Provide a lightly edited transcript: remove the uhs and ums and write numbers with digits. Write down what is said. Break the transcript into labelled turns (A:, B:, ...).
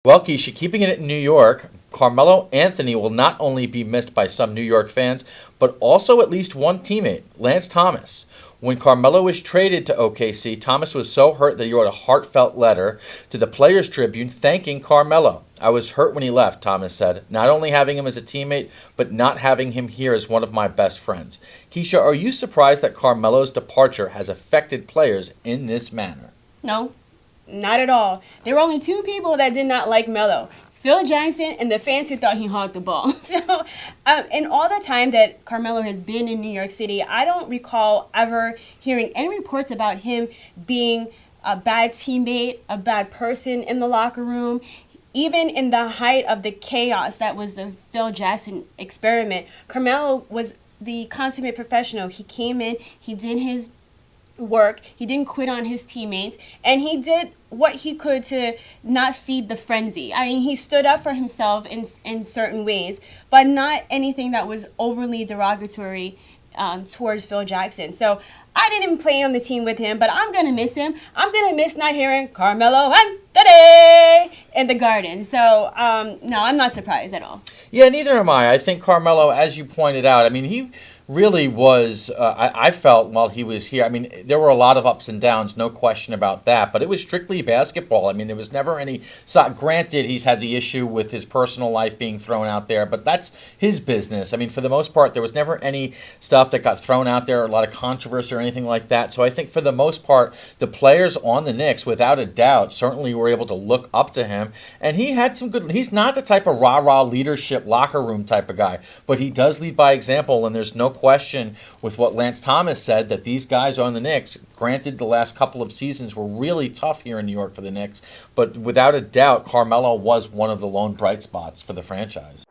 A: Well, Keisha, keeping it in New York, Carmelo Anthony will not only be missed by some New York fans, but also at least one teammate, Lance Thomas. When Carmelo was traded to OKC, Thomas was so hurt that he wrote a heartfelt letter to the Players Tribune thanking Carmelo. "I was hurt when he left," Thomas said, "not only having him as a teammate, but not having him here as one of my best friends." Keisha, are you surprised that Carmelo's departure has affected players in this manner?
B: No, not at all. There were only two people that did not like Melo. Phil Jackson and the fans who thought he hogged the ball. So, in all the time that Carmelo has been in New York City, I don't recall ever hearing any reports about him being a bad teammate, a bad person in the locker room. Even in the height of the chaos that was the Phil Jackson experiment, Carmelo was the consummate professional. He came in, he did his work, he didn't quit on his teammates, and he did what he could to not feed the frenzy. I mean, he stood up for himself in certain ways, but not anything that was overly derogatory towards Phil Jackson. So I didn't play on the team with him, but I'm going to miss him. I'm going to miss not hearing Carmelo Anthony in the Garden. So, no, I'm not surprised at all.
A: Yeah, neither am I. I think Carmelo, as you pointed out, I mean, he really was, I felt while he was here, I mean, there were a lot of ups and downs, no question about that, but it was strictly basketball. I mean, there was never any, granted, he's had the issue with his personal life being thrown out there, but that's his business. I mean, for the most part, there was never any stuff that got thrown out there, a lot of controversy or anything like that. So I think for the most part, the players on the Knicks, without a doubt, certainly were able to look up to him, and he had some good, he's not the type of rah-rah leadership locker room type of guy, but he does lead by example, and there's no question with what Lance Thomas said that these guys on the Knicks, granted the last couple of seasons were really tough here in New York for the Knicks, but without a doubt, Carmelo was one of the lone bright spots for the franchise.